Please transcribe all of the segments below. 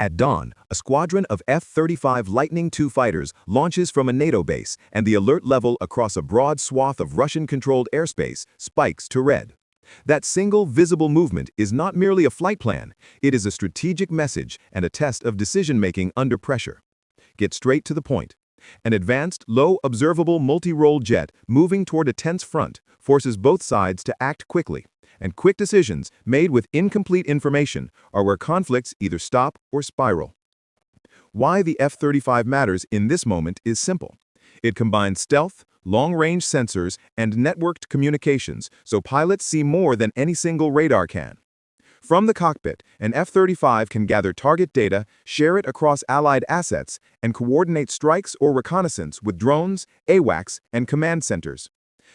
At dawn, a squadron of F-35 Lightning II fighters launches from a NATO base, and the alert level across a broad swath of Russian-controlled airspace spikes to red. That single visible movement is not merely a flight plan, it is a strategic message and a test of decision-making under pressure. Get straight to the point. An advanced, low-observable multi-role jet moving toward a tense front forces both sides to act quickly. And quick decisions, made with incomplete information, are where conflicts either stop or spiral. Why the F-35 matters in this moment is simple. It combines stealth, long-range sensors, and networked communications, so pilots see more than any single radar can. From the cockpit, an F-35 can gather target data, share it across allied assets, and coordinate strikes or reconnaissance with drones, AWACS, and command centers.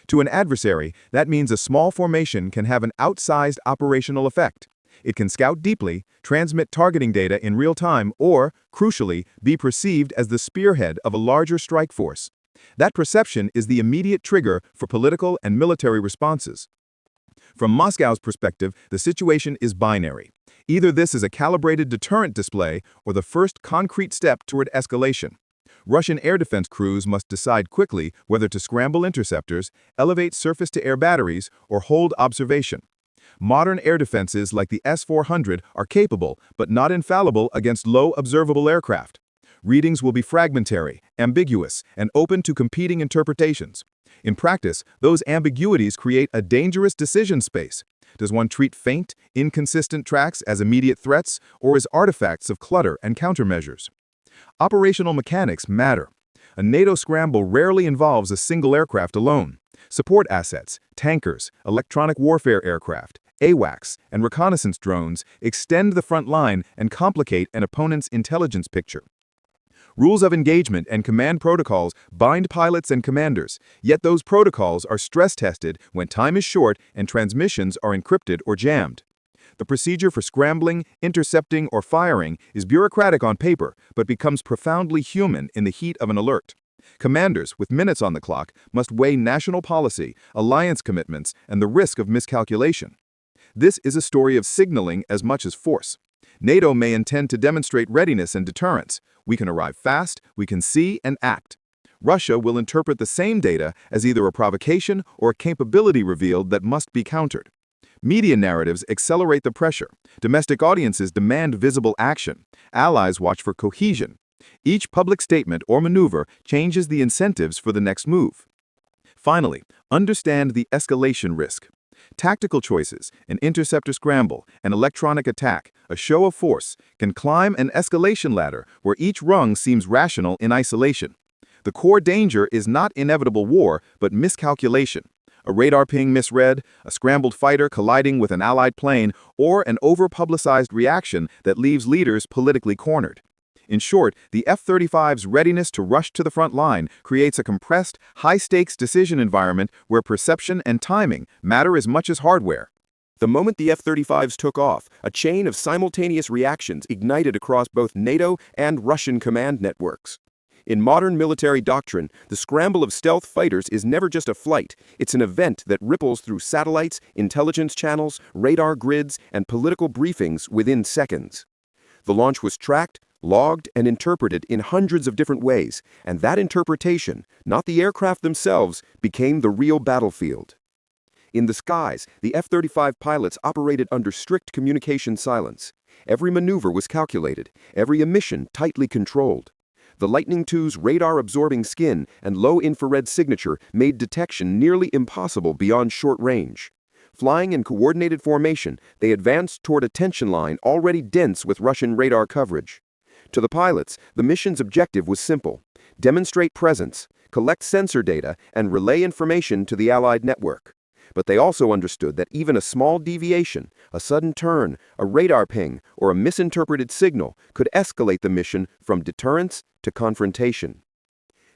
To an adversary, that means a small formation can have an outsized operational effect. It can scout deeply, transmit targeting data in real time, or, crucially, be perceived as the spearhead of a larger strike force. That perception is the immediate trigger for political and military responses. From Moscow's perspective, the situation is binary. Either this is a calibrated deterrent display or the first concrete step toward escalation. Russian air defense crews must decide quickly whether to scramble interceptors, elevate surface-to-air batteries, or hold observation. Modern air defenses like the S-400 are capable, but not infallible against low-observable aircraft. Readings will be fragmentary, ambiguous, and open to competing interpretations. In practice, those ambiguities create a dangerous decision space. Does one treat faint, inconsistent tracks as immediate threats, or as artifacts of clutter and countermeasures? Operational mechanics matter. A NATO scramble rarely involves a single aircraft alone. Support assets, tankers, electronic warfare aircraft, AWACS, and reconnaissance drones extend the front line and complicate an opponent's intelligence picture. Rules of engagement and command protocols bind pilots and commanders, yet those protocols are stress-tested when time is short and transmissions are encrypted or jammed. The procedure for scrambling, intercepting, or firing is bureaucratic on paper, but becomes profoundly human in the heat of an alert. Commanders, with minutes on the clock, must weigh national policy, alliance commitments, and the risk of miscalculation. This is a story of signaling as much as force. NATO may intend to demonstrate readiness and deterrence. We can arrive fast, we can see and act. Russia will interpret the same data as either a provocation or a capability revealed that must be countered. Media narratives accelerate the pressure. Domestic audiences demand visible action. Allies watch for cohesion. Each public statement or maneuver changes the incentives for the next move. Finally, understand the escalation risk. Tactical choices, an interceptor scramble, an electronic attack, a show of force, can climb an escalation ladder where each rung seems rational in isolation. The core danger is not inevitable war, but miscalculation. A radar ping misread, a scrambled fighter colliding with an allied plane, or an over-publicized reaction that leaves leaders politically cornered. In short, the F-35's readiness to rush to the front line creates a compressed, high-stakes decision environment where perception and timing matter as much as hardware. The moment the F-35s took off, a chain of simultaneous reactions ignited across both NATO and Russian command networks. In modern military doctrine, the scramble of stealth fighters is never just a flight, it's an event that ripples through satellites, intelligence channels, radar grids, and political briefings within seconds. The launch was tracked, logged, and interpreted in hundreds of different ways, and that interpretation, not the aircraft themselves, became the real battlefield. In the skies, the F-35 pilots operated under strict communication silence. Every maneuver was calculated, every emission tightly controlled. The Lightning II's radar-absorbing skin and low-infrared signature made detection nearly impossible beyond short range. Flying in coordinated formation, they advanced toward a tension line already dense with Russian radar coverage. To the pilots, the mission's objective was simple: demonstrate presence, collect sensor data, and relay information to the Allied network. But they also understood that even a small deviation, a sudden turn, a radar ping, or a misinterpreted signal could escalate the mission from deterrence to confrontation.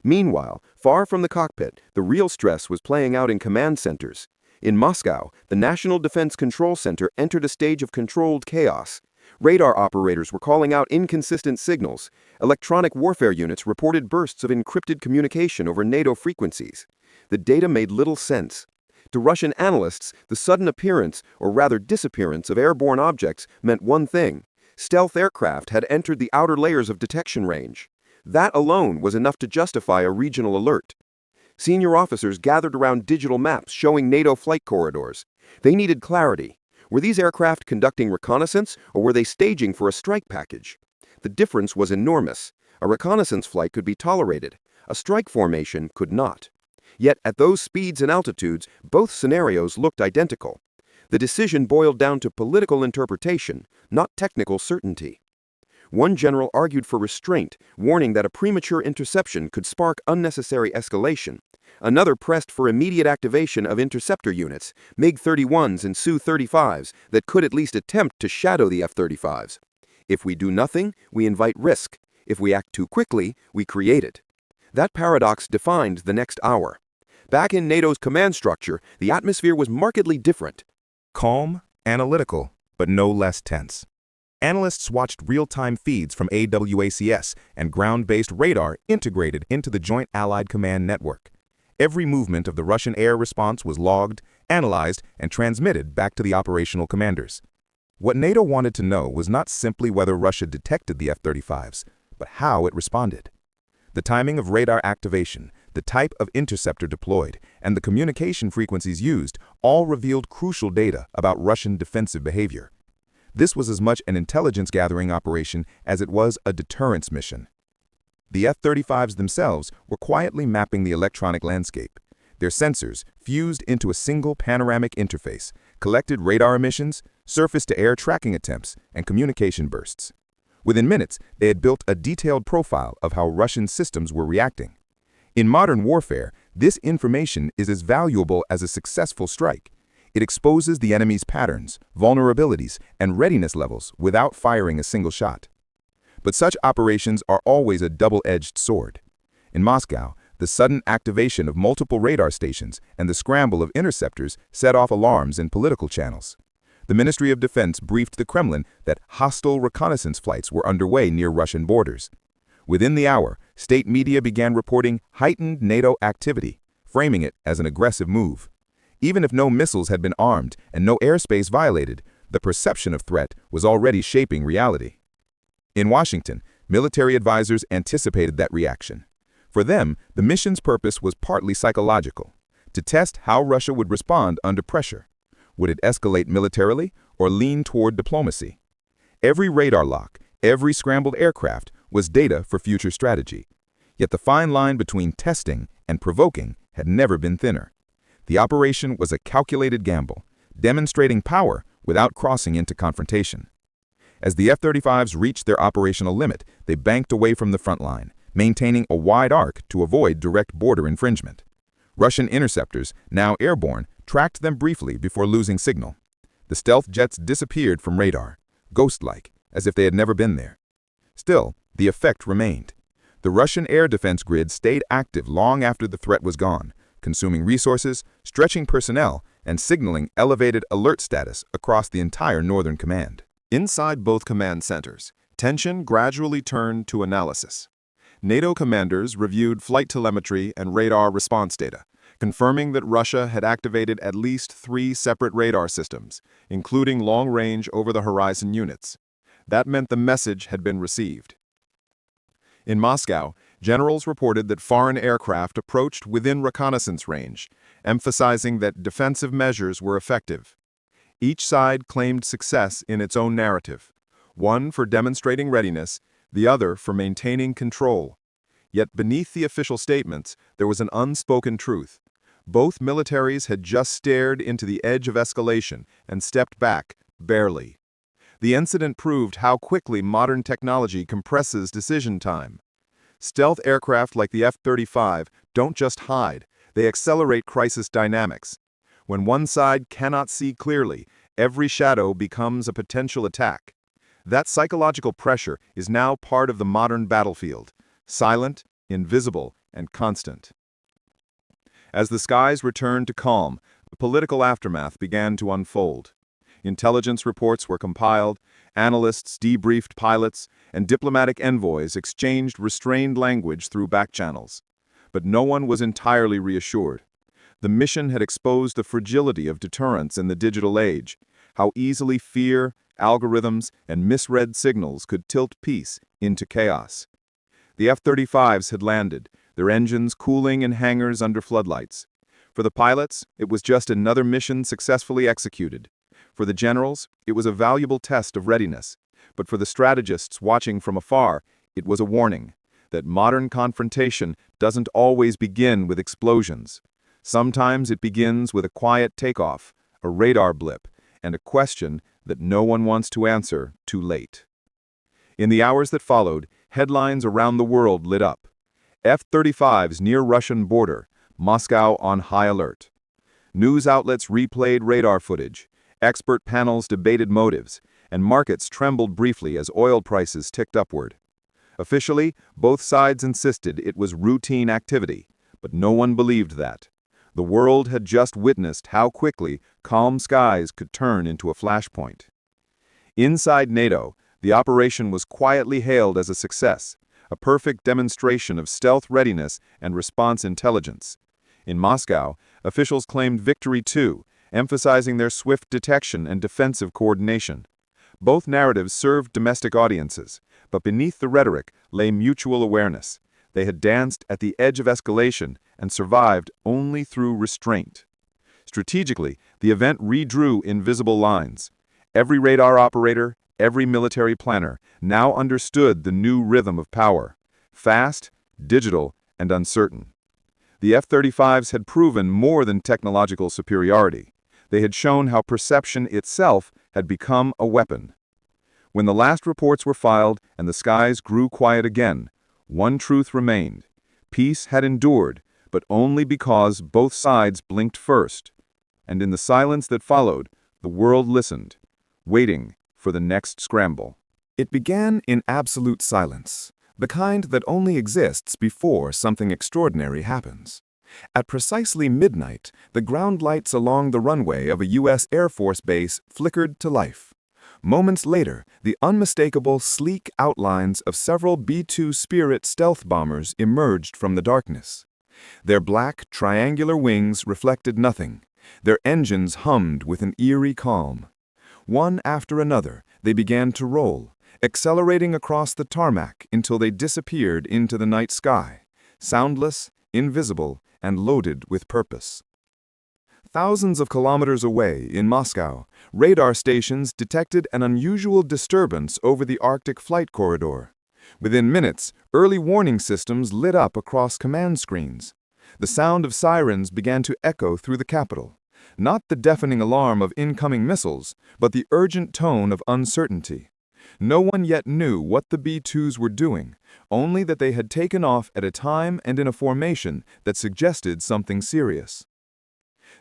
Meanwhile, far from the cockpit, the real stress was playing out in command centers. In Moscow, the National Defense Control Center entered a stage of controlled chaos. Radar operators were calling out inconsistent signals. Electronic warfare units reported bursts of encrypted communication over NATO frequencies. The data made little sense. To Russian analysts, the sudden appearance, or rather disappearance, of airborne objects meant one thing: Stealth aircraft had entered the outer layers of detection range. That alone was enough to justify a regional alert. Senior officers gathered around digital maps showing NATO flight corridors. They needed clarity. Were these aircraft conducting reconnaissance, or were they staging for a strike package? The difference was enormous. A reconnaissance flight could be tolerated. A strike formation could not. Yet at those speeds and altitudes, both scenarios looked identical. The decision boiled down to political interpretation, not technical certainty. One general argued for restraint, warning that a premature interception could spark unnecessary escalation. Another pressed for immediate activation of interceptor units, MiG-31s and Su-35s, that could at least attempt to shadow the F-35s. If we do nothing, we invite risk. If we act too quickly, we create it. That paradox defined the next hour. Back in NATO's command structure, the atmosphere was markedly different. Calm, analytical, but no less tense. Analysts watched real-time feeds from AWACS and ground-based radar integrated into the Joint Allied Command Network. Every movement of the Russian air response was logged, analyzed, and transmitted back to the operational commanders. What NATO wanted to know was not simply whether Russia detected the F-35s, but how it responded. The timing of radar activation, the type of interceptor deployed, and the communication frequencies used all revealed crucial data about Russian defensive behavior. This was as much an intelligence-gathering operation as it was a deterrence mission. The F-35s themselves were quietly mapping the electronic landscape. Their sensors, fused into a single panoramic interface, collected radar emissions, surface-to-air tracking attempts, and communication bursts. Within minutes, they had built a detailed profile of how Russian systems were reacting. In modern warfare, this information is as valuable as a successful strike. It exposes the enemy's patterns, vulnerabilities, and readiness levels without firing a single shot. But such operations are always a double-edged sword. In Moscow, the sudden activation of multiple radar stations and the scramble of interceptors set off alarms in political channels. The Ministry of Defense briefed the Kremlin that hostile reconnaissance flights were underway near Russian borders. Within the hour, state media began reporting heightened NATO activity, framing it as an aggressive move. Even if no missiles had been armed and no airspace violated, the perception of threat was already shaping reality. In Washington, military advisors anticipated that reaction. For them, the mission's purpose was partly psychological, to test how Russia would respond under pressure. Would it escalate militarily or lean toward diplomacy? Every radar lock, every scrambled aircraft was data for future strategy. Yet the fine line between testing and provoking had never been thinner. The operation was a calculated gamble, demonstrating power without crossing into confrontation. As the F-35s reached their operational limit, they banked away from the front line, maintaining a wide arc to avoid direct border infringement. Russian interceptors, now airborne, tracked them briefly before losing signal. The stealth jets disappeared from radar, ghost-like, as if they had never been there. Still, the effect remained. The Russian air defense grid stayed active long after the threat was gone, consuming resources, stretching personnel, and signaling elevated alert status across the entire Northern Command. Inside both command centers, tension gradually turned to analysis. NATO commanders reviewed flight telemetry and radar response data, confirming that Russia had activated at least 3 separate radar systems, including long-range over-the-horizon units. That meant the message had been received. In Moscow, generals reported that foreign aircraft approached within reconnaissance range, emphasizing that defensive measures were effective. Each side claimed success in its own narrative, one for demonstrating readiness, the other for maintaining control. Yet beneath the official statements, there was an unspoken truth. Both militaries had just stared into the edge of escalation and stepped back, barely. The incident proved how quickly modern technology compresses decision time. Stealth aircraft like the F-35 don't just hide, they accelerate crisis dynamics. When one side cannot see clearly, every shadow becomes a potential attack. That psychological pressure is now part of the modern battlefield, silent, invisible, and constant. As the skies returned to calm, the political aftermath began to unfold. Intelligence reports were compiled, analysts debriefed pilots, and diplomatic envoys exchanged restrained language through back channels. But no one was entirely reassured. The mission had exposed the fragility of deterrence in the digital age, how easily fear, algorithms, and misread signals could tilt peace into chaos. The F-35s had landed, their engines cooling in hangars under floodlights. For the pilots, it was just another mission successfully executed. For the generals, it was a valuable test of readiness. But for the strategists watching from afar, it was a warning that modern confrontation doesn't always begin with explosions. Sometimes it begins with a quiet takeoff, a radar blip, and a question that no one wants to answer too late. In the hours that followed, headlines around the world lit up. F-35s near Russian border, Moscow on high alert. News outlets replayed radar footage, expert panels debated motives, and markets trembled briefly as oil prices ticked upward. Officially, both sides insisted it was routine activity, but no one believed that. The world had just witnessed how quickly calm skies could turn into a flashpoint. Inside NATO, the operation was quietly hailed as a success, a perfect demonstration of stealth readiness and response intelligence. In Moscow, officials claimed victory too, emphasizing their swift detection and defensive coordination. Both narratives served domestic audiences, but beneath the rhetoric lay mutual awareness. They had danced at the edge of escalation and survived only through restraint. Strategically, the event redrew invisible lines. Every radar operator, every military planner now understood the new rhythm of power: fast, digital, and uncertain. The F-35s had proven more than technological superiority. They had shown how perception itself had become a weapon. When the last reports were filed and the skies grew quiet again, one truth remained: peace had endured, but only because both sides blinked first. And in the silence that followed, the world listened, waiting for the next scramble. It began in absolute silence, the kind that only exists before something extraordinary happens. At precisely midnight, the ground lights along the runway of a U.S. Air Force base flickered to life. Moments later, the unmistakable, sleek outlines of several B-2 Spirit stealth bombers emerged from the darkness. Their black, triangular wings reflected nothing. Their engines hummed with an eerie calm. One after another, they began to roll, accelerating across the tarmac until they disappeared into the night sky, soundless, invisible, and loaded with purpose. Thousands of kilometers away, in Moscow, radar stations detected an unusual disturbance over the Arctic flight corridor. Within minutes, early warning systems lit up across command screens. The sound of sirens began to echo through the capital. Not the deafening alarm of incoming missiles, but the urgent tone of uncertainty. No one yet knew what the B-2s were doing, only that they had taken off at a time and in a formation that suggested something serious.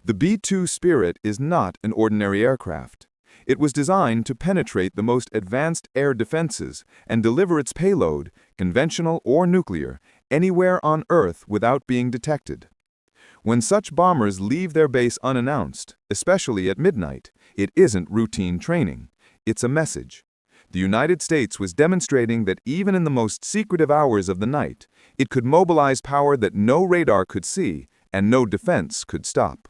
The B-2 Spirit is not an ordinary aircraft. It was designed to penetrate the most advanced air defenses and deliver its payload, conventional or nuclear, anywhere on Earth without being detected. When such bombers leave their base unannounced, especially at midnight, it isn't routine training. It's a message. The United States was demonstrating that even in the most secretive hours of the night, it could mobilize power that no radar could see and no defense could stop.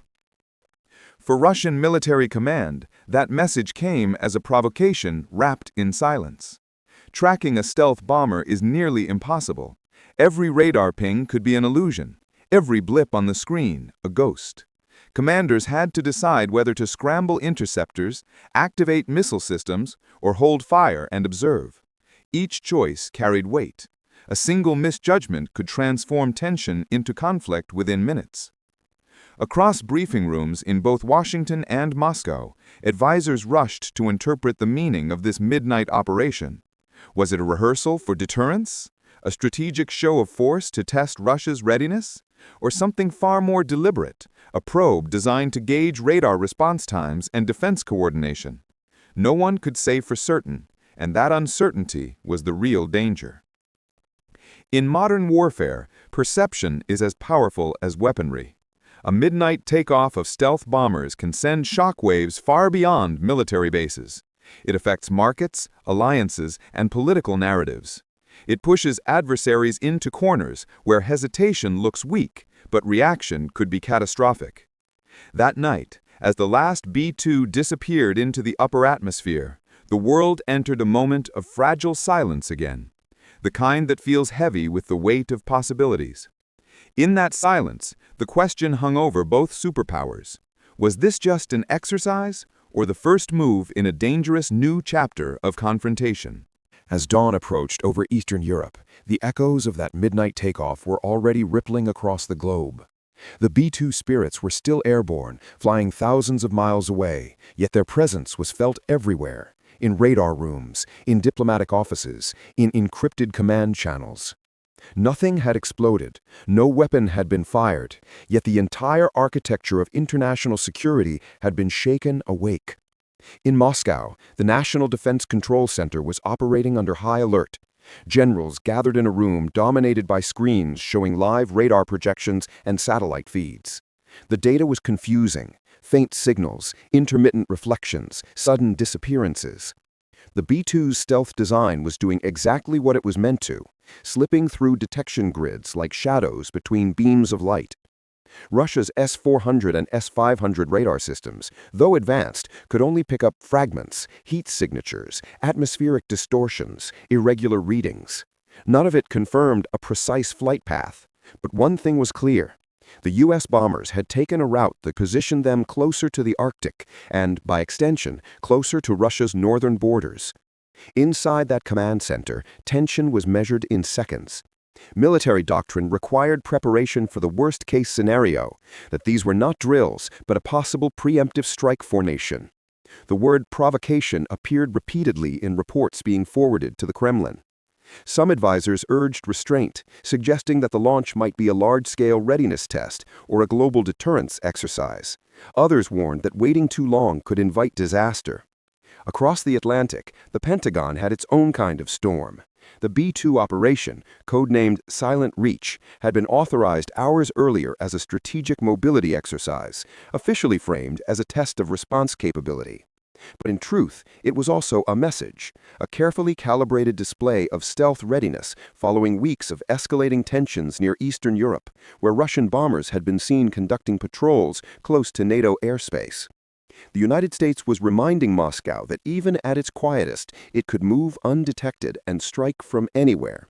For Russian military command, that message came as a provocation wrapped in silence. Tracking a stealth bomber is nearly impossible. Every radar ping could be an illusion, every blip on the screen a ghost. Commanders had to decide whether to scramble interceptors, activate missile systems, or hold fire and observe. Each choice carried weight. A single misjudgment could transform tension into conflict within minutes. Across briefing rooms in both Washington and Moscow, advisors rushed to interpret the meaning of this midnight operation. Was it a rehearsal for deterrence? A strategic show of force to test Russia's readiness? Or something far more deliberate, a probe designed to gauge radar response times and defense coordination? No one could say for certain, and that uncertainty was the real danger. In modern warfare, perception is as powerful as weaponry. A midnight takeoff of stealth bombers can send shockwaves far beyond military bases. It affects markets, alliances, and political narratives. It pushes adversaries into corners where hesitation looks weak, but reaction could be catastrophic. That night, as the last B-2 disappeared into the upper atmosphere, The world entered a moment of fragile silence again, the kind that feels heavy with the weight of possibilities. In that silence, the question hung over both superpowers. Was this just an exercise, or the first move in a dangerous new chapter of confrontation? As dawn approached over Eastern Europe, the echoes of that midnight takeoff were already rippling across the globe. The B-2 Spirits were still airborne, flying thousands of miles away, yet their presence was felt everywhere, in radar rooms, in diplomatic offices, in encrypted command channels. Nothing had exploded, no weapon had been fired, yet the entire architecture of international security had been shaken awake. In Moscow, the National Defense Control Center was operating under high alert. Generals gathered in a room dominated by screens showing live radar projections and satellite feeds. The data was confusing: faint signals, intermittent reflections, sudden disappearances. The B-2's stealth design was doing exactly what it was meant to, slipping through detection grids like shadows between beams of light. Russia's S-400 and S-500 radar systems, though advanced, could only pick up fragments, heat signatures, atmospheric distortions, irregular readings. None of it confirmed a precise flight path. But one thing was clear: the U.S. bombers had taken a route that positioned them closer to the Arctic and, by extension, closer to Russia's northern borders. Inside that command center, tension was measured in seconds. Military doctrine required preparation for the worst-case scenario, that these were not drills, but a possible preemptive strike formation. The word provocation appeared repeatedly in reports being forwarded to the Kremlin. Some advisors urged restraint, suggesting that the launch might be a large-scale readiness test or a global deterrence exercise. Others warned that waiting too long could invite disaster. Across the Atlantic, the Pentagon had its own kind of storm. The B-2 operation, codenamed Silent Reach, had been authorized hours earlier as a strategic mobility exercise, officially framed as a test of response capability. But in truth, it was also a message, a carefully calibrated display of stealth readiness following weeks of escalating tensions near Eastern Europe, where Russian bombers had been seen conducting patrols close to NATO airspace. The United States was reminding Moscow that even at its quietest, it could move undetected and strike from anywhere.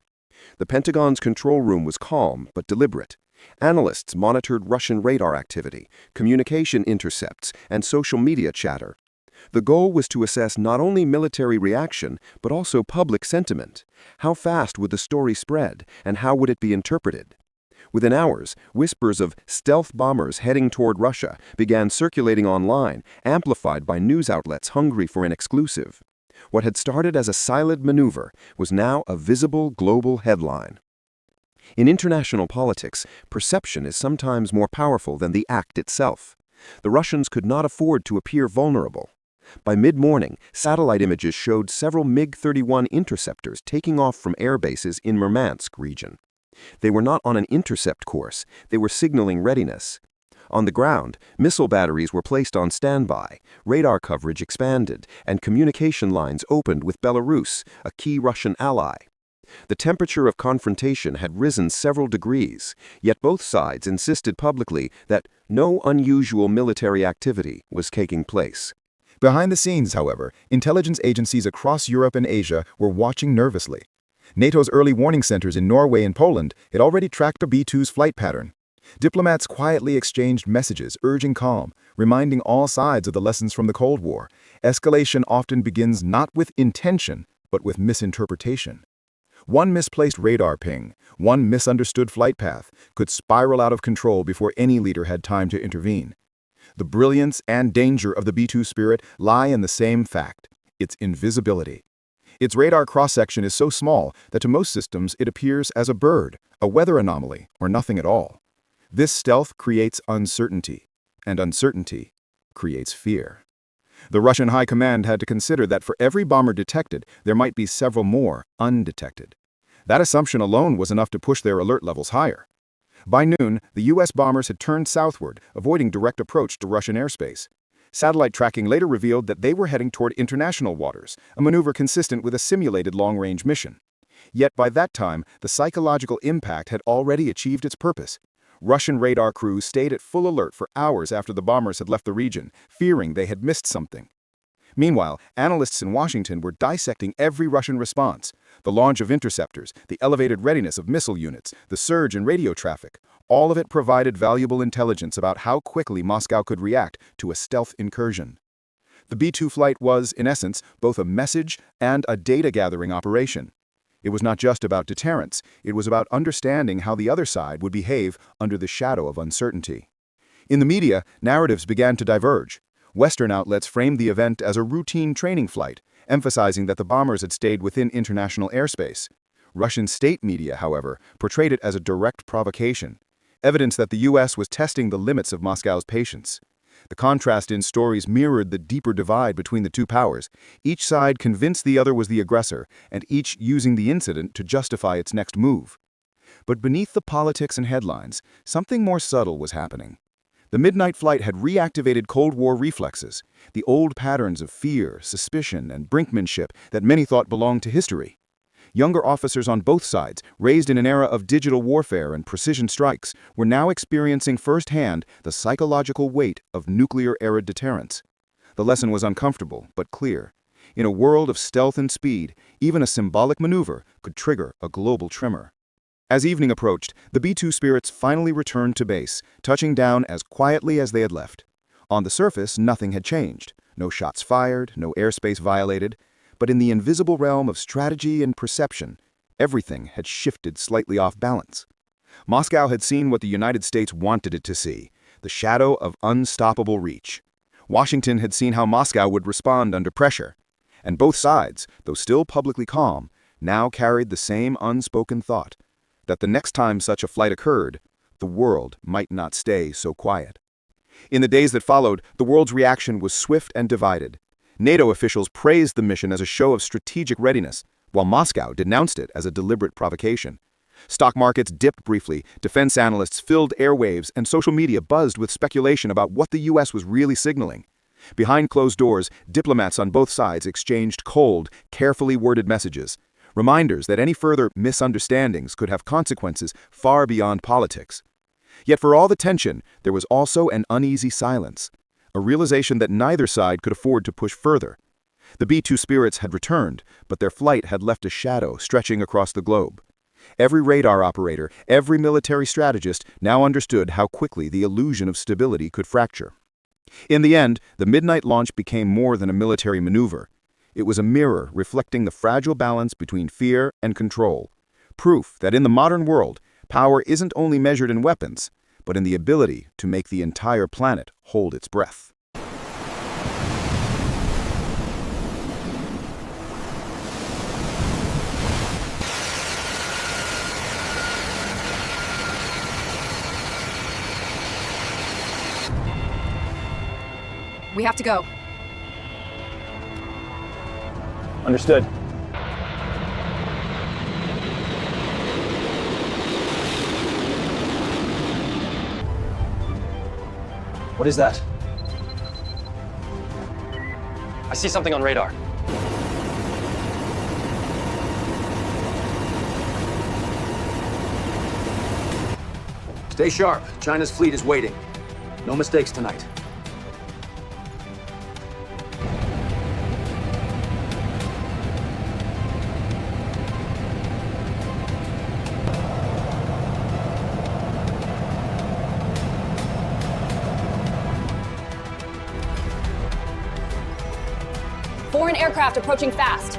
The Pentagon's control room was calm but deliberate. Analysts monitored Russian radar activity, communication intercepts, and social media chatter. The goal was to assess not only military reaction, but also public sentiment. How fast would the story spread, and how would it be interpreted? Within hours, whispers of stealth bombers heading toward Russia began circulating online, amplified by news outlets hungry for an exclusive. What had started as a silent maneuver was now a visible global headline. In international politics, perception is sometimes more powerful than the act itself. The Russians could not afford to appear vulnerable. By mid-morning, satellite images showed several MiG-31 interceptors taking off from air bases in Murmansk region. They were not on an intercept course, they were signaling readiness. On the ground, missile batteries were placed on standby, radar coverage expanded, and communication lines opened with Belarus, a key Russian ally. The temperature of confrontation had risen several degrees, yet both sides insisted publicly that no unusual military activity was taking place. Behind the scenes, however, intelligence agencies across Europe and Asia were watching nervously. NATO's early warning centers in Norway and Poland had already tracked the B-2's flight pattern. Diplomats quietly exchanged messages urging calm, reminding all sides of the lessons from the Cold War. Escalation often begins not with intention, but with misinterpretation. One misplaced radar ping, one misunderstood flight path, could spiral out of control before any leader had time to intervene. The brilliance and danger of the B-2 Spirit lie in the same fact: its invisibility. Its radar cross-section is so small that to most systems it appears as a bird, a weather anomaly, or nothing at all. This stealth creates uncertainty, and uncertainty creates fear. The Russian High Command had to consider that for every bomber detected, there might be several more undetected. That assumption alone was enough to push their alert levels higher. By noon, the U.S. bombers had turned southward, avoiding direct approach to Russian airspace. Satellite tracking later revealed that they were heading toward international waters, a maneuver consistent with a simulated long-range mission. Yet by that time, the psychological impact had already achieved its purpose. Russian radar crews stayed at full alert for hours after the bombers had left the region, fearing they had missed something. Meanwhile, analysts in Washington were dissecting every Russian response: the launch of interceptors, the elevated readiness of missile units, the surge in radio traffic. All of it provided valuable intelligence about how quickly Moscow could react to a stealth incursion. The B-2 flight was, in essence, both a message and a data-gathering operation. It was not just about deterrence, it was about understanding how the other side would behave under the shadow of uncertainty. In the media, narratives began to diverge. Western outlets framed the event as a routine training flight, emphasizing that the bombers had stayed within international airspace. Russian state media, however, portrayed it as a direct provocation, evidence that the U.S. was testing the limits of Moscow's patience. The contrast in stories mirrored the deeper divide between the two powers, each side convinced the other was the aggressor, and each using the incident to justify its next move. But beneath the politics and headlines, something more subtle was happening. The midnight flight had reactivated Cold War reflexes, the old patterns of fear, suspicion, and brinkmanship that many thought belonged to history. Younger officers on both sides, raised in an era of digital warfare and precision strikes, were now experiencing firsthand the psychological weight of nuclear-era deterrence. The lesson was uncomfortable, but clear. In a world of stealth and speed, even a symbolic maneuver could trigger a global tremor. As evening approached, the B-2 Spirits finally returned to base, touching down as quietly as they had left. On the surface, nothing had changed. No shots fired, no airspace violated. But in the invisible realm of strategy and perception, everything had shifted slightly off balance. Moscow had seen what the United States wanted it to see, the shadow of unstoppable reach. Washington had seen how Moscow would respond under pressure. And both sides, though still publicly calm, now carried the same unspoken thought, that the next time such a flight occurred, the world might not stay so quiet. In the days that followed, the world's reaction was swift and divided. NATO officials praised the mission as a show of strategic readiness, while Moscow denounced it as a deliberate provocation. Stock markets dipped briefly, defense analysts filled airwaves, and social media buzzed with speculation about what the U.S. was really signaling. Behind closed doors, diplomats on both sides exchanged cold, carefully worded messages, reminders that any further misunderstandings could have consequences far beyond politics. Yet for all the tension, there was also an uneasy silence, a realization that neither side could afford to push further. The B-2 Spirits had returned, but their flight had left a shadow stretching across the globe. Every radar operator, every military strategist now understood how quickly the illusion of stability could fracture. In the end, the midnight launch became more than a military maneuver. It was a mirror reflecting the fragile balance between fear and control, proof that in the modern world, power isn't only measured in weapons, but in the ability to make the entire planet hold its breath. We have to go. Understood. What is that? I see something on radar. Stay sharp. China's fleet is waiting. No mistakes tonight. Foreign aircraft approaching fast.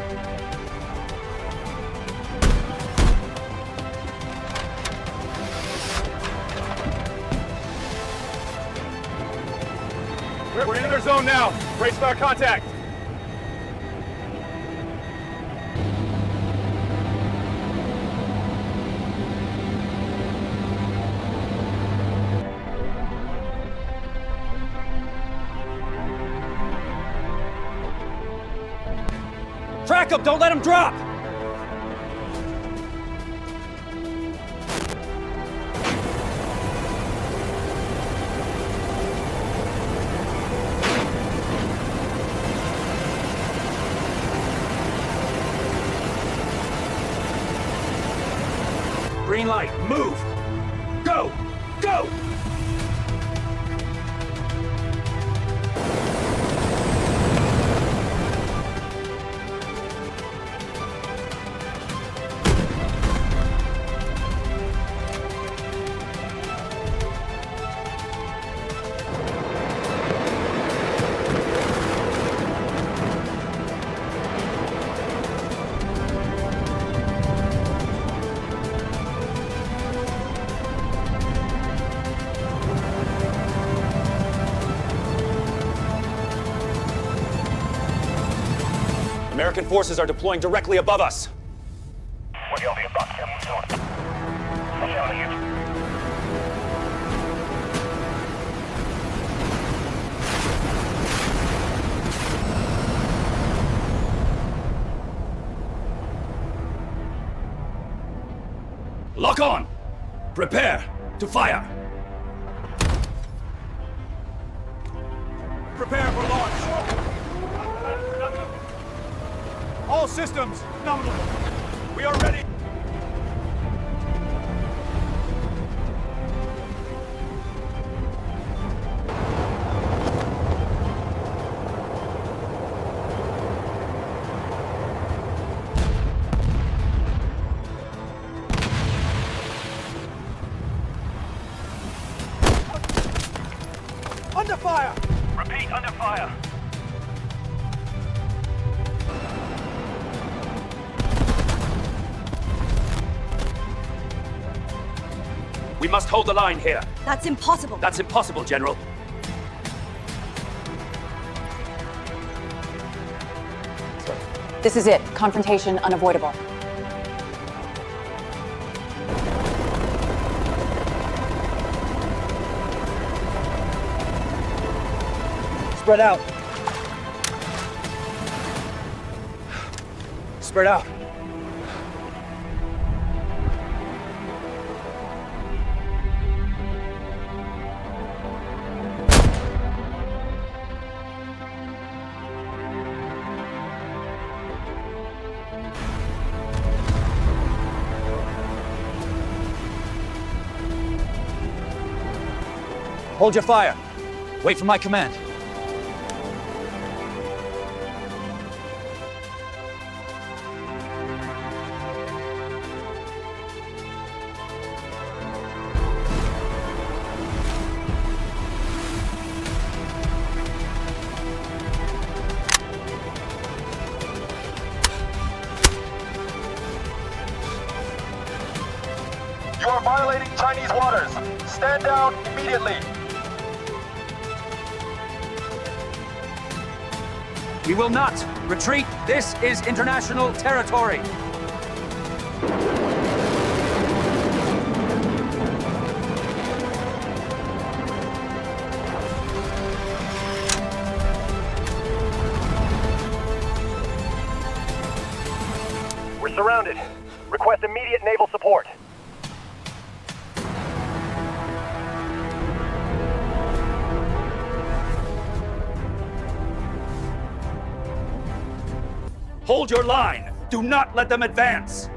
We're in their zone now. Brace for our contact. Track them! Don't let them drop! Green light, move! Go! Go! American forces are deploying directly above us. Lock on! Prepare to fire! Prepare for launch. All systems nominal. We are ready. Under fire! Repeat, under fire. We must hold the line here. That's impossible. That's impossible, General. This is it. Confrontation unavoidable. Spread out. Spread out. Hold your fire. Wait for my command. You are violating Chinese waters. Stand down immediately. We will not retreat. This is international territory. We're surrounded. Request immediate naval support. Hold your line. Do not let them advance.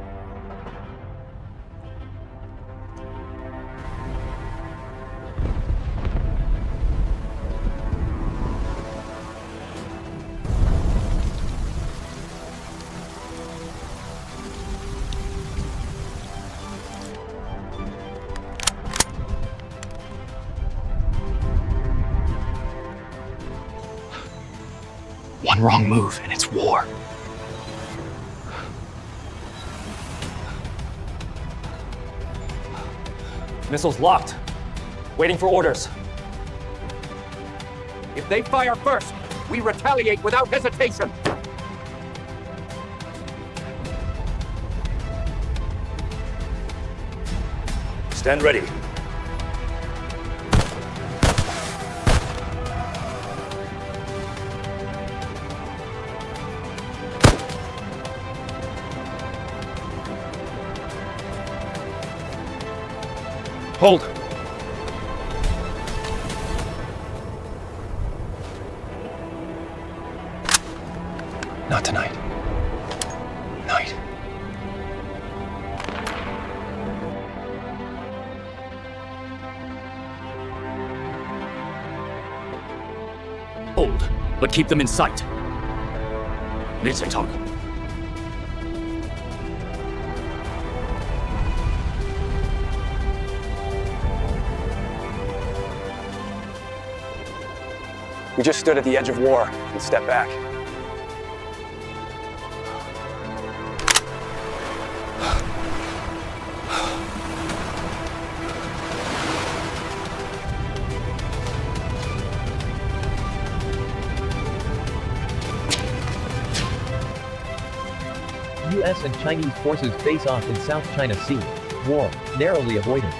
One wrong move and it's war. Missiles locked. Waiting for orders. If they fire first, we retaliate without hesitation. Stand ready. Hold. Not tonight. Night. Hold, but keep them in sight. Tom. We just stood at the edge of war and stepped back. U.S. and Chinese forces face off in South China Sea. War, narrowly avoided.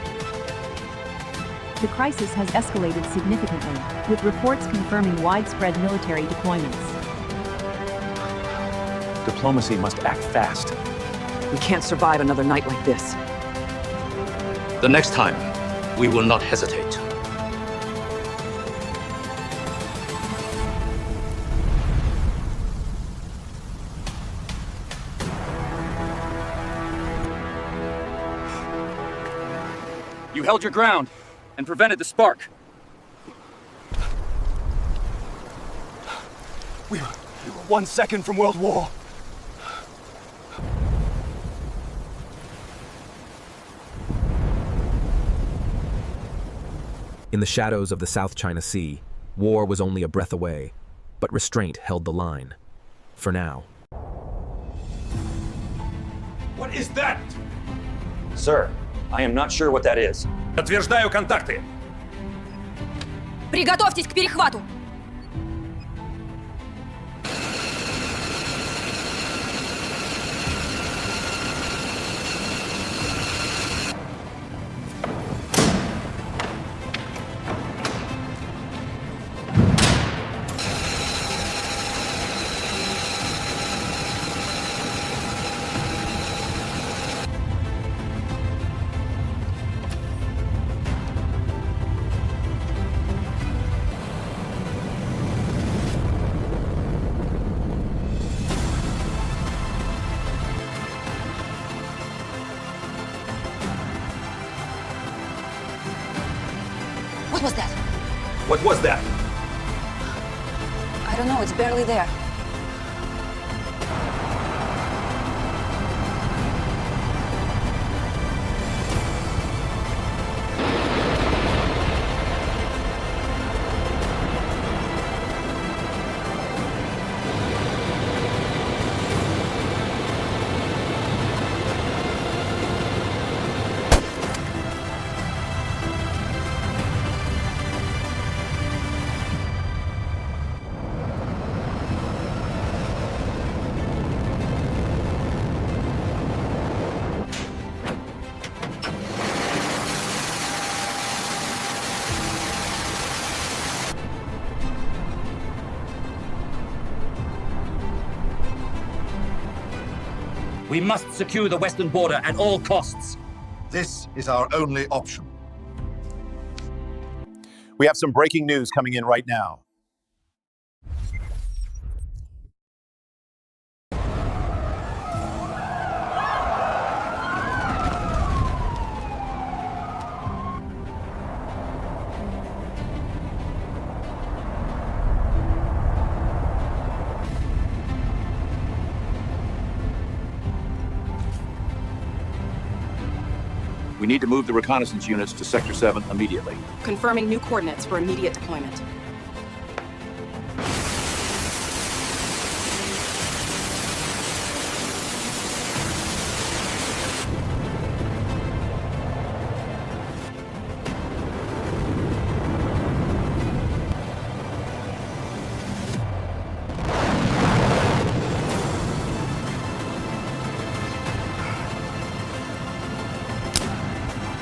The crisis has escalated significantly, with reports confirming widespread military deployments. Diplomacy must act fast. We can't survive another night like this. The next time, we will not hesitate. You held your ground and prevented the spark. We were 1 second from World War. In the shadows of the South China Sea, war was only a breath away, but restraint held the line. For now. What is that? Sir, I am not sure what that is. Подтверждаю контакты. Приготовьтесь к перехвату! What was that? What was that? I don't know, it's barely there. We must secure the western border at all costs. This is our only option. We have some breaking news coming in right now. We need to move the reconnaissance units to Sector 7 immediately. Confirming new coordinates for immediate deployment.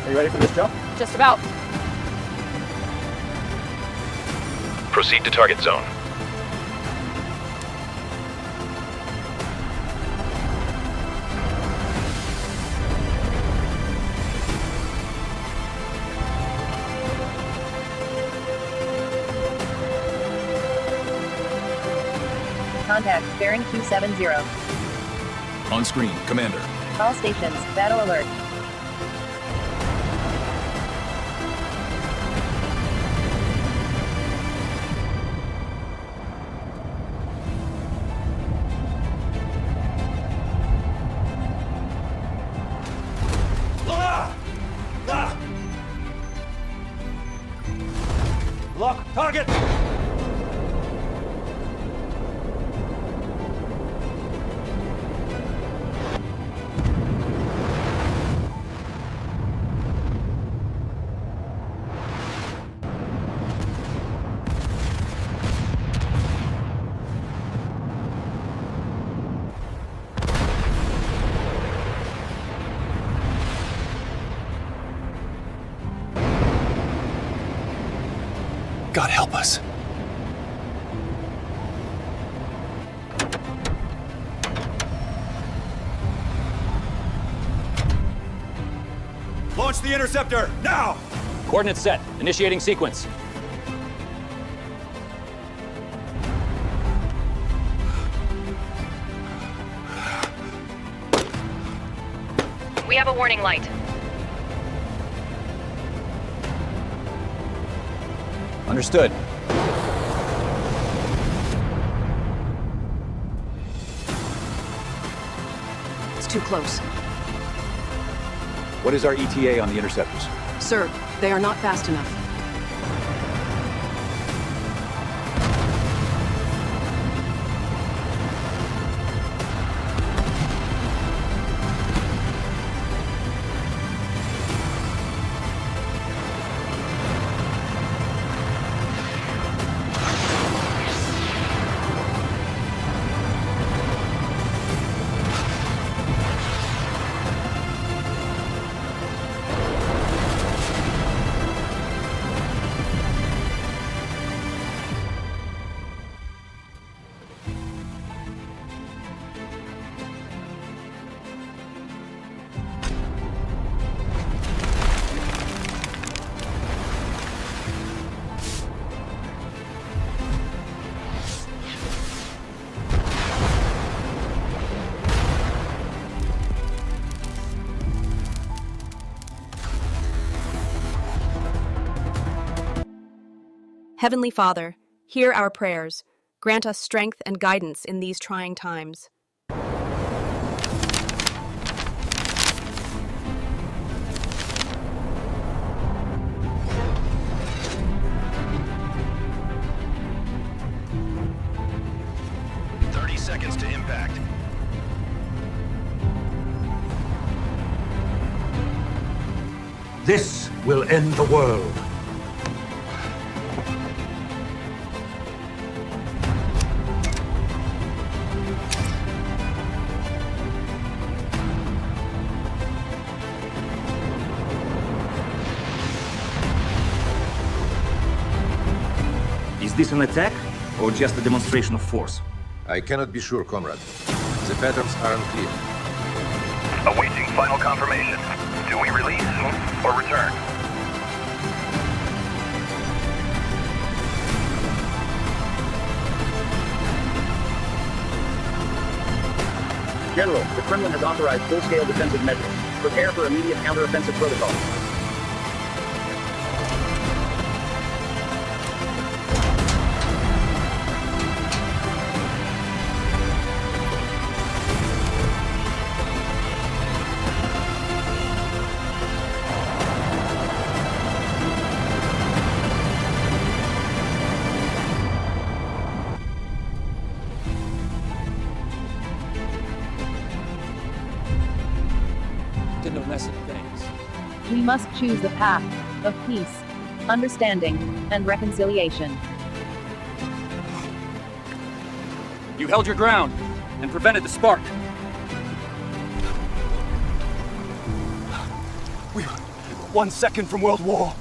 Are you ready for this jump? Just about. Proceed to target zone. Contact, bearing 270. On screen, Commander. All stations, battle alert. Lock target! God help us. Launch the interceptor, now! Coordinates set. Initiating sequence. We have a warning light. Understood. It's too close. What is our ETA on the interceptors? Sir, they are not fast enough. Heavenly Father, hear our prayers. Grant us strength and guidance in these trying times. Seconds to impact. This will end the world. Is this an attack or just a demonstration of force? I cannot be sure, Comrade. The patterns are unclear. Awaiting final confirmation. Do we release or return? General, the Kremlin has authorized full-scale defensive measures. Prepare for immediate counteroffensive protocol. We must choose the path of peace, understanding, and reconciliation. You held your ground and prevented the spark. We were 1 second from World War.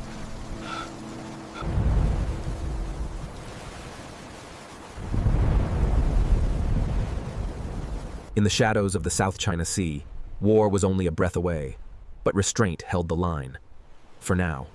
In the shadows of the South China Sea, war was only a breath away, but restraint held the line. For now.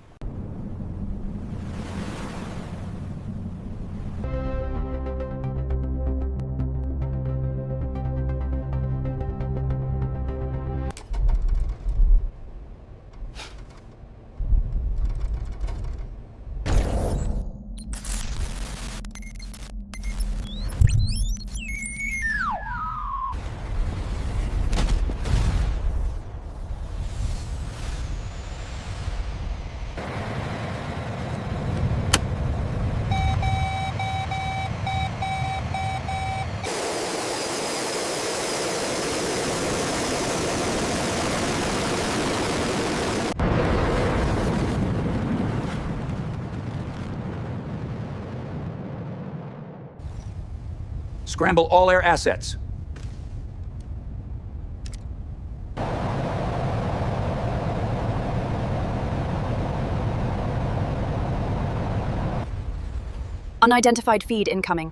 Scramble all air assets. Unidentified feed incoming.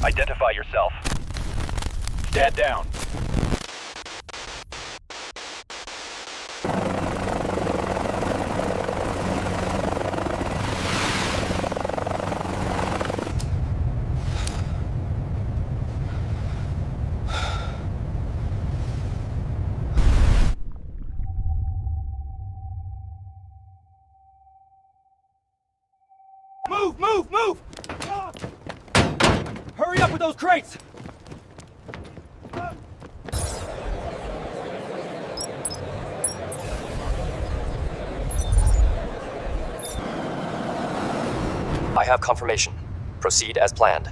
Identify yourself. Stand down. Move, move, move! Ah! Hurry up with those crates! I have confirmation. Proceed as planned.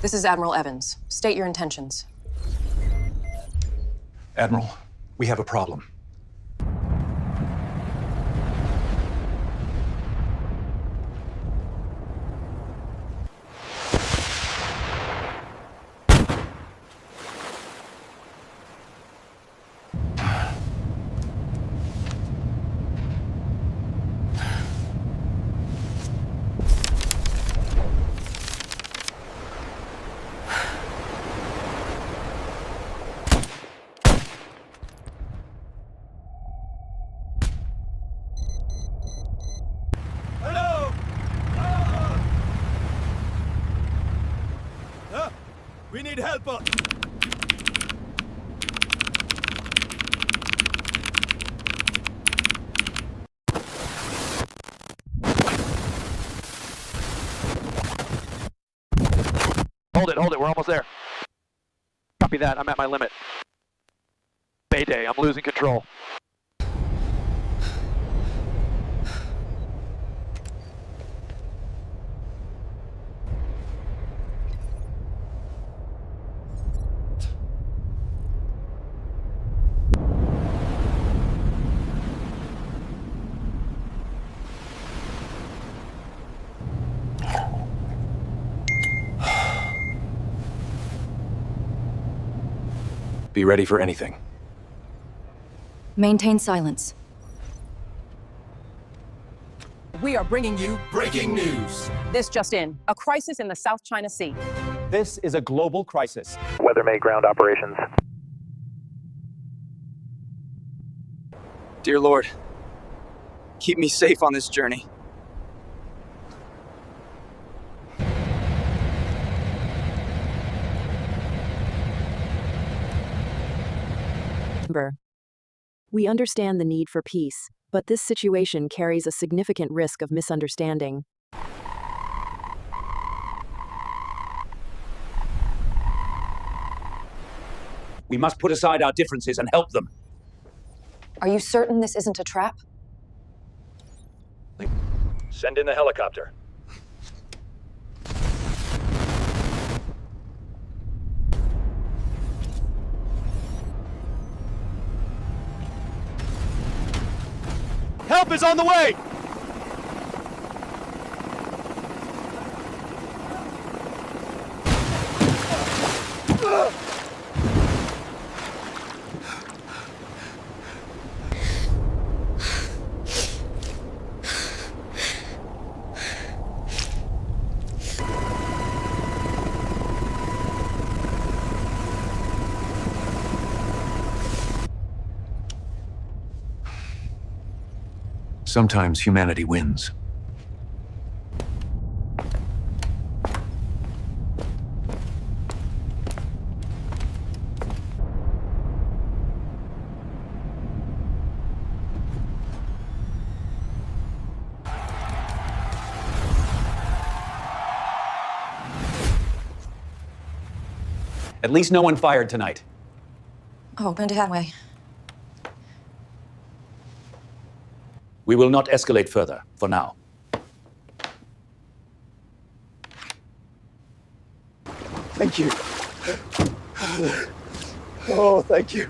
This is Admiral Evans. State your intentions. Admiral, we have a problem. We need help! Hold it, we're almost there. Copy that, I'm at my limit. Mayday, I'm losing control. Be ready for anything. Maintain silence. We are bringing you breaking news. this just in. A crisis in the South China Sea. This is a global crisis. Weather May ground operations. Dear Lord, keep me safe on this journey. We understand the need for peace, but this situation carries a significant risk of misunderstanding. We must put aside our differences and help them. Are you certain this isn't a trap? Send in the helicopter. Help is on the way! Sometimes humanity wins. At least no one fired tonight. Oh, Bendy Hadway. We will not escalate further, for now. Thank you. Oh, thank you.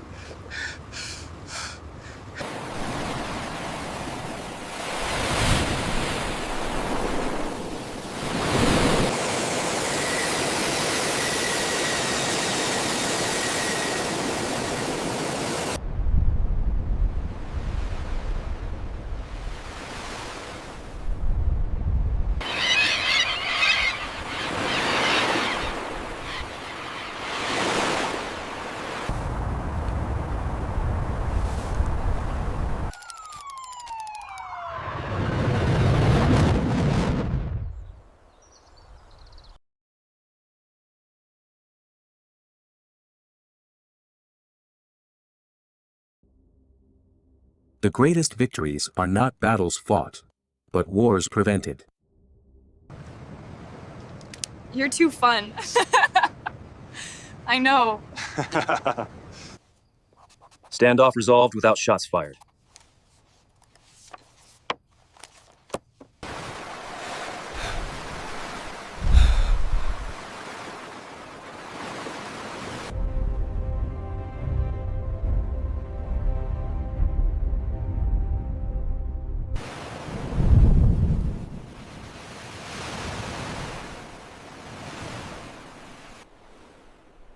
The greatest victories are not battles fought, but wars prevented. You're too fun. I know. Standoff resolved without shots fired.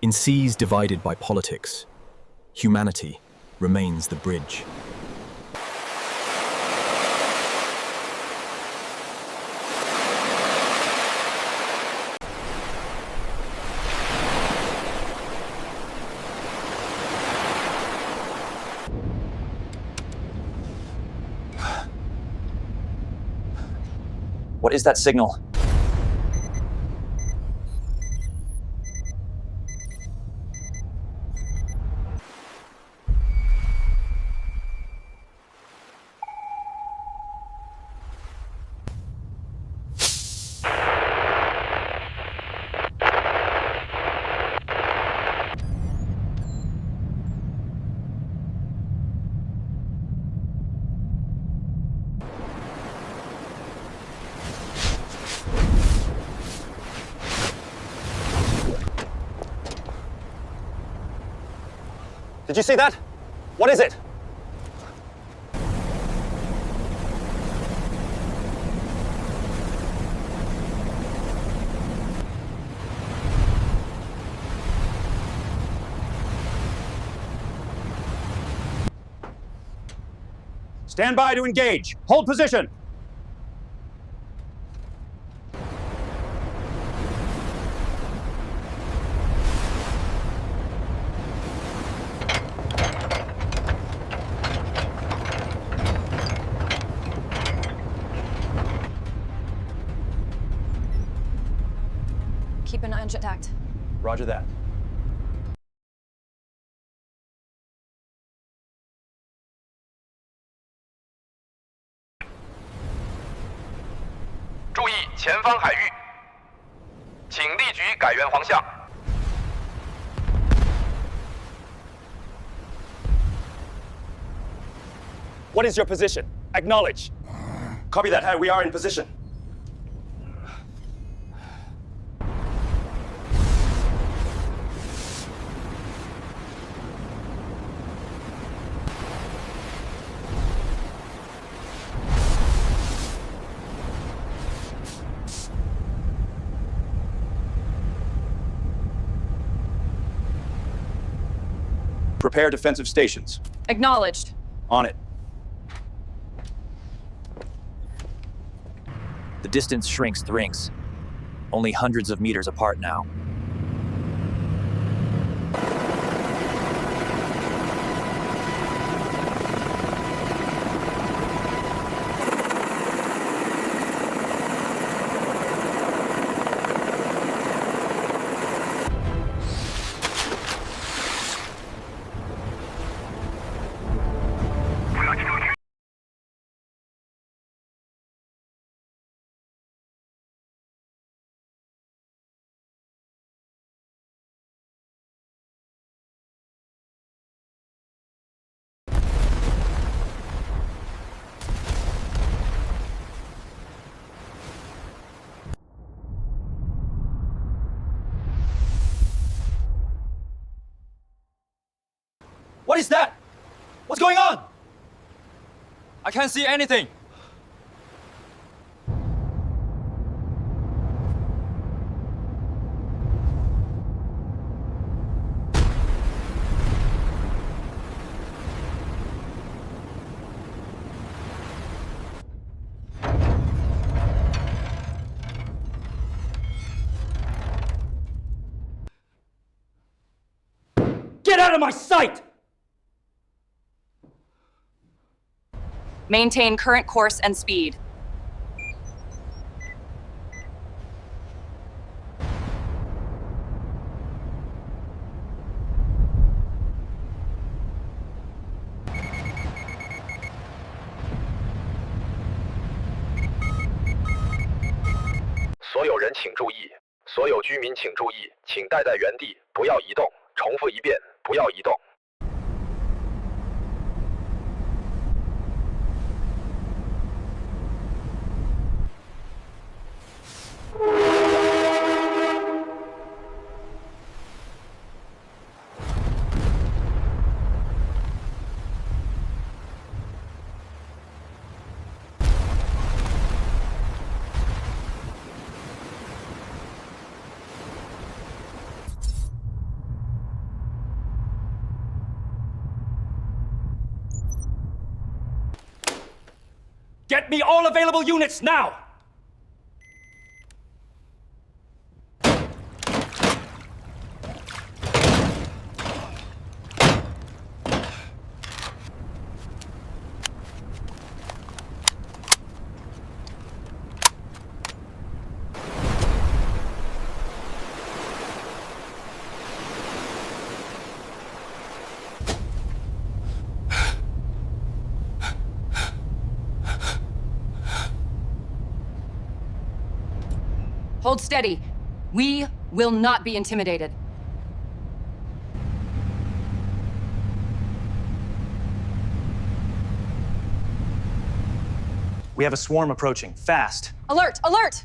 In seas divided by politics, humanity remains the bridge. What is that signal? Did you see that? What is it? Stand by to engage. Hold position. Keep an eye on intact. Roger that. What is your position? Acknowledge. Copy that. We are in position. Prepare defensive stations. Acknowledged. On it. The distance shrinks the rings. Only hundreds of meters apart now. What is that? What's going on? I can't see anything. Get out of my sight! Maintain current course and speed.所有居民请注意，请待在原地，不要移动。重复一遍，不要移动。Get me all available units now! Hold steady. We will not be intimidated. We have a swarm approaching. Fast. Alert! Alert!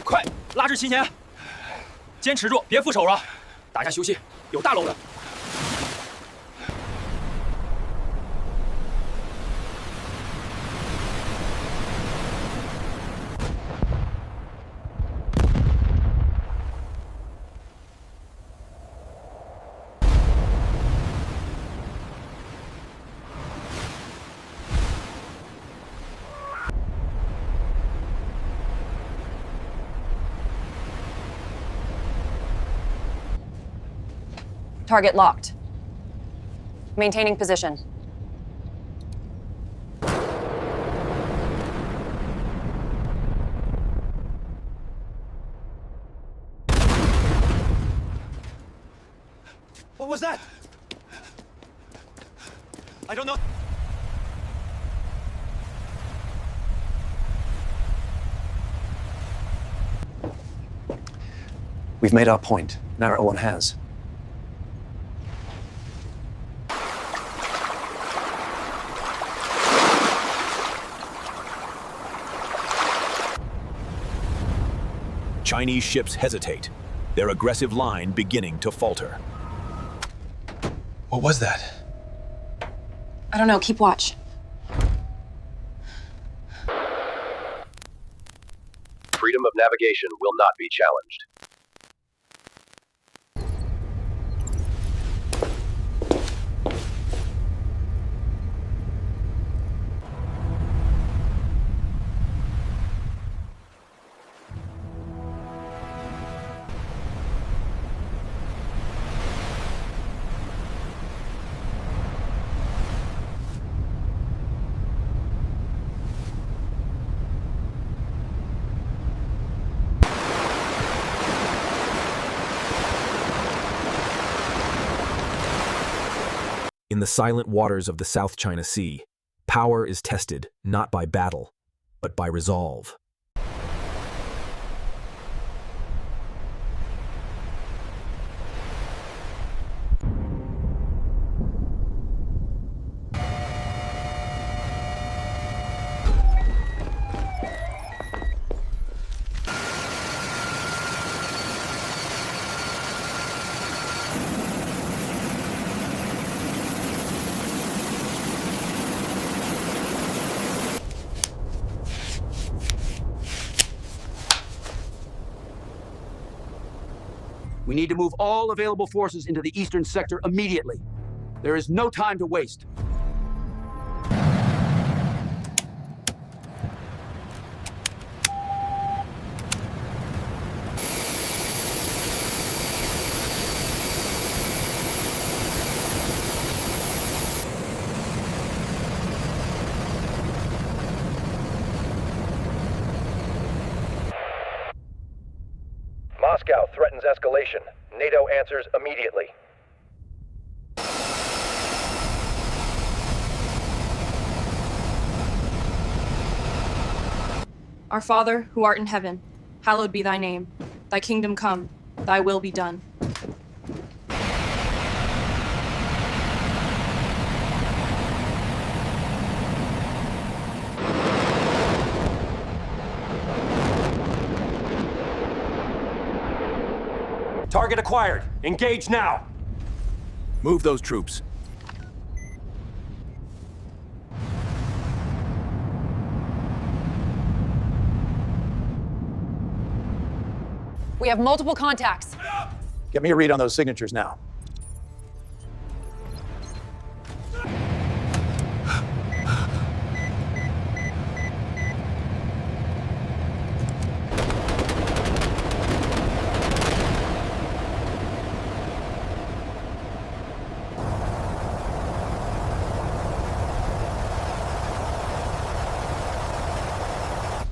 快，拉至齐前，坚持住，别副手了。大家休息，有大楼的。Target locked. Maintaining position. What was that? I don't know. We've made our point. Now everyone has. Chinese ships hesitate, their aggressive line beginning to falter. What was that? I don't know. Keep watch. Freedom of navigation will not be challenged. In the silent waters of the South China Sea, power is tested not by battle, but by resolve. We need to move all available forces into the eastern sector immediately. There is no time to waste. Moscow threatens escalation. NATO answers immediately. Our Father, who art in heaven, hallowed be thy name. Thy kingdom come, thy will be done. Target acquired. Engage now. Move those troops. We have multiple contacts. Get me a read on those signatures now.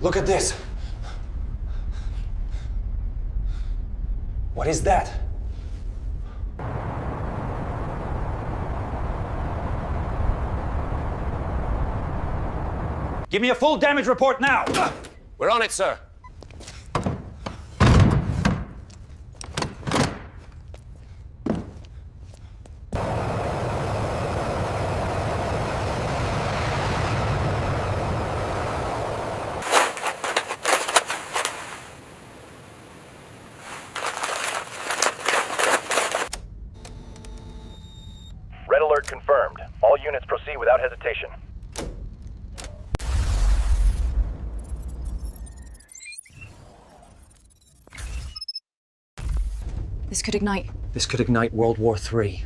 Look at this. What is that? Give me a full damage report now. We're on it, sir. Red alert confirmed. All units proceed without hesitation. This could ignite. This could ignite World War III.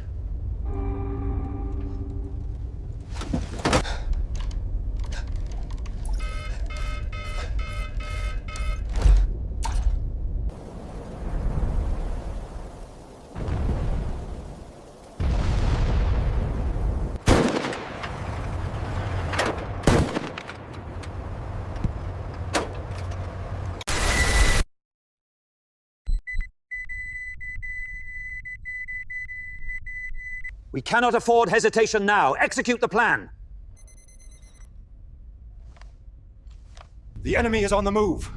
We cannot afford hesitation now. Execute the plan. The enemy is on the move.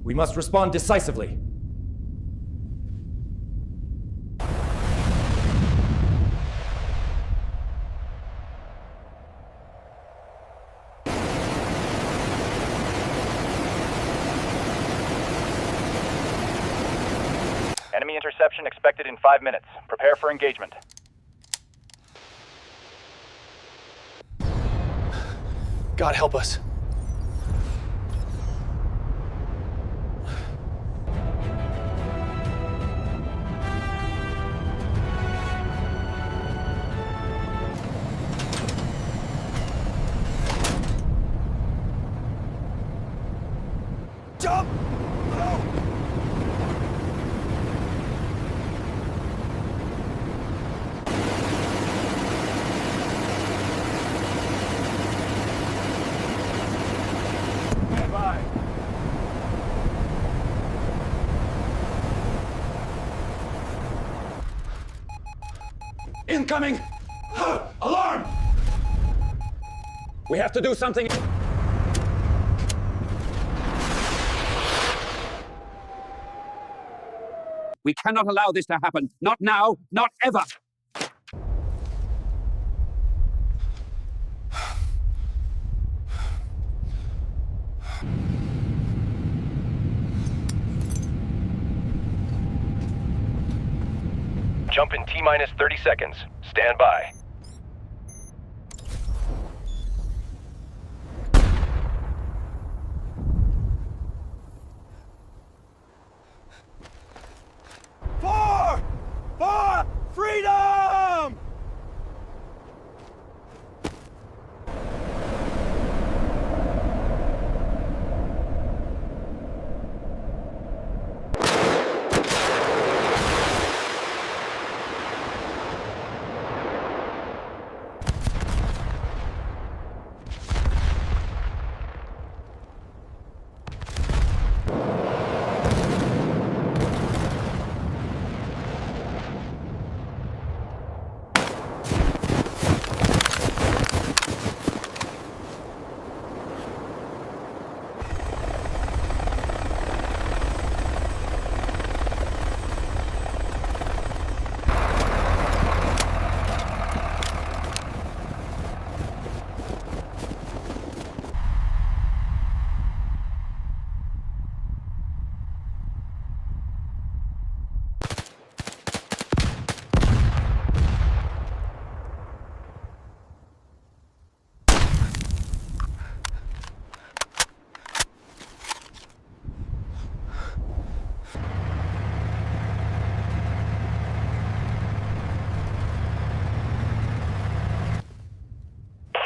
We must respond decisively. Enemy interception expected in 5 minutes. Prepare for engagement. God help us. Jump! Incoming! Alarm! We have to do something. We cannot allow this to happen. Not now, not ever. Jump in T-minus 30 seconds. Stand by. For freedom!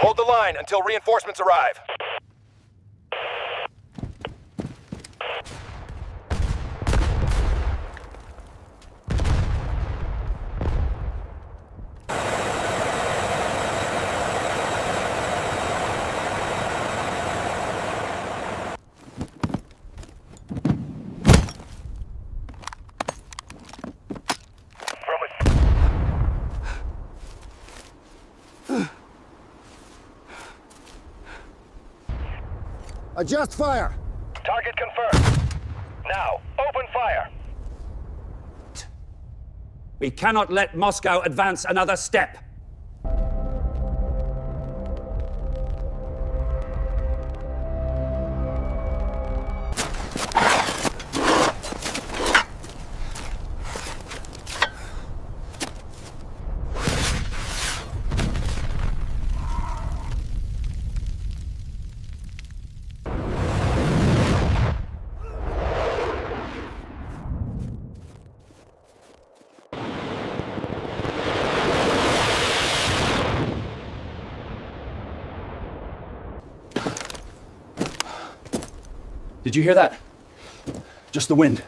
Hold the line until reinforcements arrive. Adjust fire! Target confirmed. Now, open fire. We cannot let Moscow advance another step. Did you hear that? Just the wind.